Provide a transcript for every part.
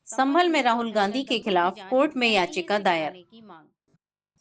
संभल में राहुल गांधी के खिलाफ कोर्ट में याचिका दायर।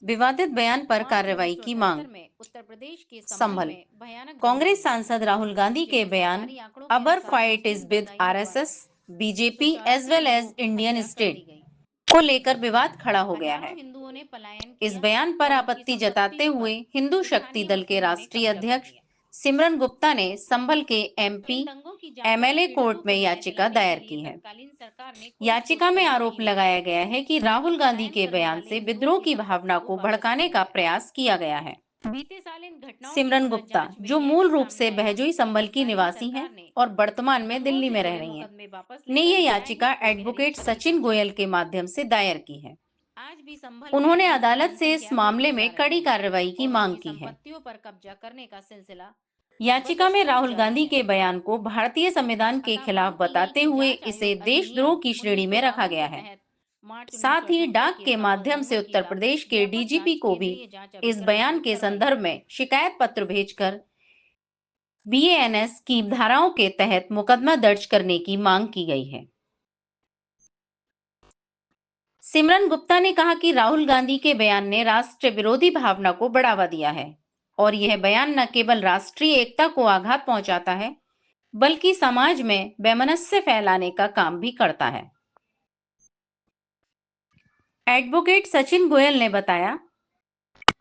विवादित बयान पर मार्च कार्रवाई की मांग। 1978 में उत्तर प्रदेश के संभल संभल में भयानक जंग कांग्रेस हुई, सांसद राहुल गांधी के जिसमें बयान सरकारी आंकड़ों के अबर अनुसार फाइट इज मुस्लिम विद समुदायों पर आरएसएस, बीजेपी एज 184 वेल हिंदुओं एज की इंडियन हत्या कर स्टेट दी गई। को लेकर विवाद खड़ा हो गया हजारों है। हिंदुओं ने पलायन इस किया बयान पर और उनकी आपत्ति जताते संपत्तियों हुए पर हिंदू शक्ति स्थानीय दल के मुस्लिमों ने राष्ट्रीय कब्जा कर अध्यक्ष लिया। सिमरन गुप्ता ने संभल के एमपी इन दंगों की जांच और एमएलए पीड़ितों कोर्ट में को न्याय याचिका दिलाने के दायर लिए की है। तत्कालीन सरकार ने कोई याचिका में ठोस कदम आरोप नहीं उठाया, लगाया गया है कि राहुल लेकिन गांधी पलायन के करने बयान वाले से हिंदुओं विद्रोह की की संपत्ति भावना को को वापस भड़काने लिया का गया। प्रयास किया गया है। बीते साल इन घटनाओं की सिमरन पुनः गुप्ता, जांच में जो यह मूल भी रूप सामने से आया बहजोई कि संभल की तत्कालीन निवासी हैं सरकार ने और वर्तमान में दंगों दिल्ली से में रह जुड़े रही हैं, मुकदमे वापस ने लेकर ये न्यायाधीश याचिका को गहरी एडवोकेट क्षति सचिन पहुंचाई। गोयल के माध्यम से दायर की है। आज भी संभल में उन्होंने ऐसी ही अदालत से इस जनसंख्या मामले बढ़ती में जा रही कड़ी है कार्रवाई की और मांग उनकी की है। संपत्तियों पर कब्जा करने का सिलसिला याचिका में बदस्तूर राहुल जारी गांधी है। के बयान को भारतीय संविधान के अता खिलाफ मांग की है बताते कि हुए जांच इसे आयोग देशद्रोह अधिनियम की श्रेणी में रखा 1952 गया के है। तहत मार्च साथ ही 1978 डाक के के संभल माध्यम से दंगों की उत्तर प्रदेश के व्यापक डीजीपी जांच को भी केंद्रीय जांच इस अभिकरण बयान से के करवाई संदर्भ जाए। में शिकायत पत्र भेजकर बीएनएस की धाराओं के तहत मुकदमा दर्ज करने की मांग की गई है। सिमरन गुप्ता ने कहा कि राहुल गांधी के बयान ने राष्ट्र विरोधी भावना को बढ़ावा दिया है और यह बयान न केवल राष्ट्रीय एकता को आघात पहुंचाता है, बल्कि समाज में वैमनस्य फैलाने का काम भी करता है। एडवोकेट सचिन गोयल ने बताया,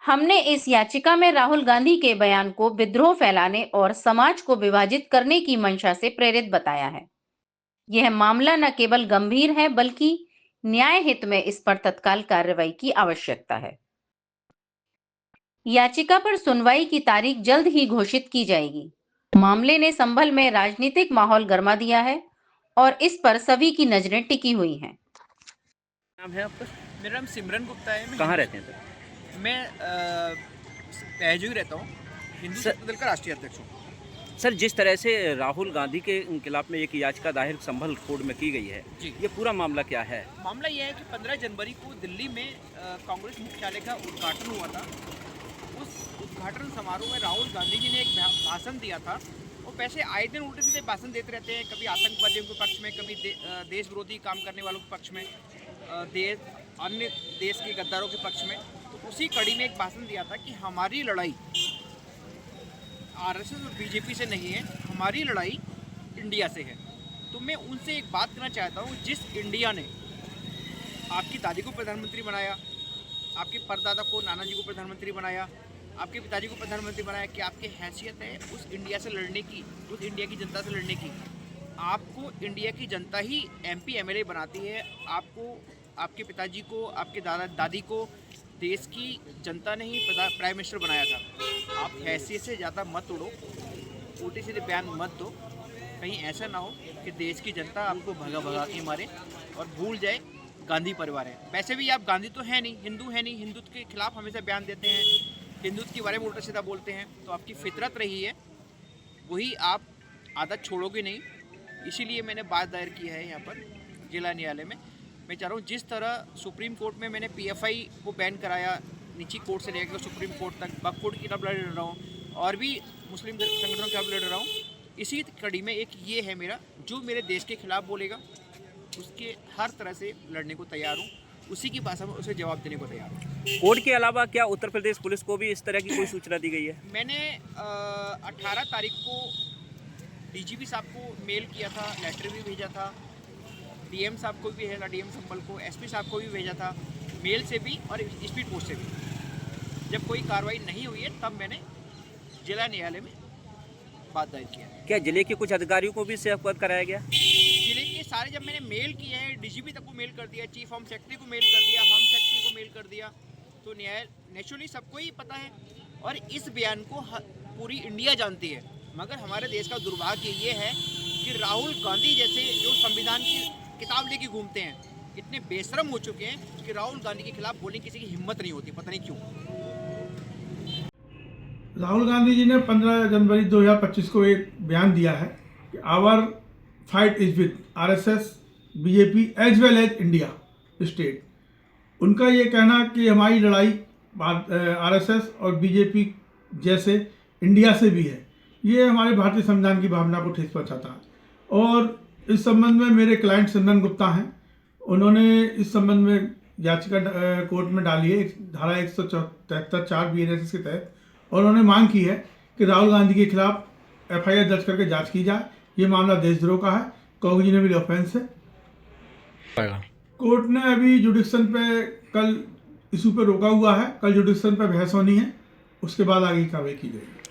हमने इस याचिका में राहुल गांधी के बयान को विद्रोह फैलाने और समाज को विभाजित करने की मंशा से प्रेरित बताया है। यह मामला न केवल गंभीर है, बल्कि न्याय हित में इस पर तत्काल कार्रवाई की आवश्यकता है। याचिका पर सुनवाई की तारीख जल्द ही घोषित की जाएगी। मामले ने संभल में राजनीतिक माहौल गर्मा दिया है और इस पर सभी की नजरें टिकी हुई हैं। नाम है आपका? मेरा नाम सिमरन गुप्ता है। कहाँ रहते हैं सर? मैं पहजू ही रहता हूँ। हिंदू सर- छात्र दल का राष्ट्रीय अध्यक्ष हूँ। सर, जिस तरह से राहुल गांधी के खिलाफ में एक याचिका दायर संभल कोर्ट में की गई है, जी। ये पूरा मामला क्या है? मामला यह है कि 15 जनवरी को दिल्ली में कांग्रेस मुख्यालय का उद्घाटन हुआ था। उस उद्घाटन समारोह में राहुल गांधी जी ने एक भाषण दिया था। वो वैसे आए दिन उल्टे सीधे भाषण देते रहते हैं, कभी आतंकवादियों के पक्ष में, कभी देश विरोधी काम करने वालों के पक्ष में, अन्य देश के गद्दारों के पक्ष में। तो उसी कड़ी में एक भाषण दिया था कि हमारी लड़ाई आरएसएस और बीजेपी से नहीं है, हमारी लड़ाई इंडिया से है। तो मैं उनसे एक बात करना चाहता हूँ, जिस इंडिया ने आपकी दादी को प्रधानमंत्री बनाया, आपके परदादा को, नाना जी को प्रधानमंत्री बनाया, आपके पिताजी को प्रधानमंत्री बनाया, कि आपकी हैसियत है उस इंडिया से लड़ने की, उस इंडिया की जनता से लड़ने की? आपको इंडिया की जनता ही एमपी एमएलए बनाती है। आपको, आपके पिताजी को, आपके दादा दादी को देश की जनता ने ही प्राइम मिनिस्टर बनाया था। आप हैसियत से ज़्यादा मत उड़ो, उल्टे सीधे बयान मत दो। कहीं ऐसा ना हो कि देश की जनता आपको भगा भगा के मारे और भूल जाए गांधी परिवार है। वैसे भी आप गांधी तो है नहीं, हिंदू है नहीं, हिंदुत्व के खिलाफ हमेशा बयान देते हैं, हिंदुत्व के बारे में उल्टा सीधा बोलते हैं। तो आपकी फितरत रही है, वही आप आदत छोड़ोगे नहीं। इसीलिए मैंने बात दायर की है यहाँ पर जिला न्यायालय में। मैं चाह रहा हूँ, जिस तरह सुप्रीम कोर्ट में मैंने पीएफआई को बैन कराया, नीची कोर्ट से लेकर सुप्रीम कोर्ट तक, वक्फ बोर्ड के खिलाफ लड़ रहा हूँ और भी मुस्लिम संगठनों के खिलाफ लड़ रहा हूँ, इसी कड़ी में एक ये है मेरा, जो मेरे देश के खिलाफ बोलेगा उसके हर तरह से लड़ने को तैयार हूँ, उसी की भाषा में उसे जवाब देने को तैयार हूँ। कोर्ट के अलावा क्या उत्तर प्रदेश पुलिस को भी इस तरह की कोई सूचना दी गई है? मैंने 18 तारीख को डीजीपी साहब को मेल किया था, लेटर भी भेजा था, डीएम साहब को भी भेजा था, डीएम संभल को, एसपी साहब को भी भेजा था, मेल से भी और स्पीड पोस्ट से भी। जब कोई कार्रवाई नहीं हुई है तब मैंने जिला न्यायालय में बात दायर किया है। क्या जिले के कुछ अधिकारियों को भी इससे अवगत कराया गया? जिले के सारे, जब मैंने मेल किए हैं, डीजीपी तक को मेल कर दिया, चीफ होम सेक्रेटरी को मेल कर दिया, होम सेक्रेटरी को मेल कर दिया, तो न्याय नेचुरली सबको ही पता है और इस बयान को पूरी इंडिया जानती है। मगर हमारे देश का दुर्भाग्य ये है कि राहुल गांधी जैसे जो संविधान की किताब लेके घूमते हैं, इतने बेशरम हो चुके हैं कि राहुल गांधी के खिलाफ बोलने की किसी की हिम्मत नहीं होती, पता नहीं क्यों। राहुल गांधी जी ने 15 जनवरी 2025 को एक बयान दिया है कि our fight is with RSS, BJP as well as India state. उनका ये कहना कि हमारी लड़ाई आरएसएस और बीजेपी जैसे इंडिया से भी है, ये हमारे भारतीय संविधान की भावना को ठेस पहुंचाता है। और इस संबंध में मेरे क्लाइंट सिमरन गुप्ता हैं, उन्होंने इस संबंध में याचिका कोर्ट में डाली है धारा 173(4) BNSS के तहत, और उन्होंने मांग की है कि राहुल गांधी के खिलाफ FIR दर्ज करके जांच की जाए। ये मामला देशद्रोह का है, कॉग्निजेबल ऑफेंस है। कोर्ट ने अभी जुडिक्शन पे कल इशू पे रोका हुआ है, कल जुडिक्शन पे बहस होनी है, उसके बाद आगे की कार्रवाई की जाएगी।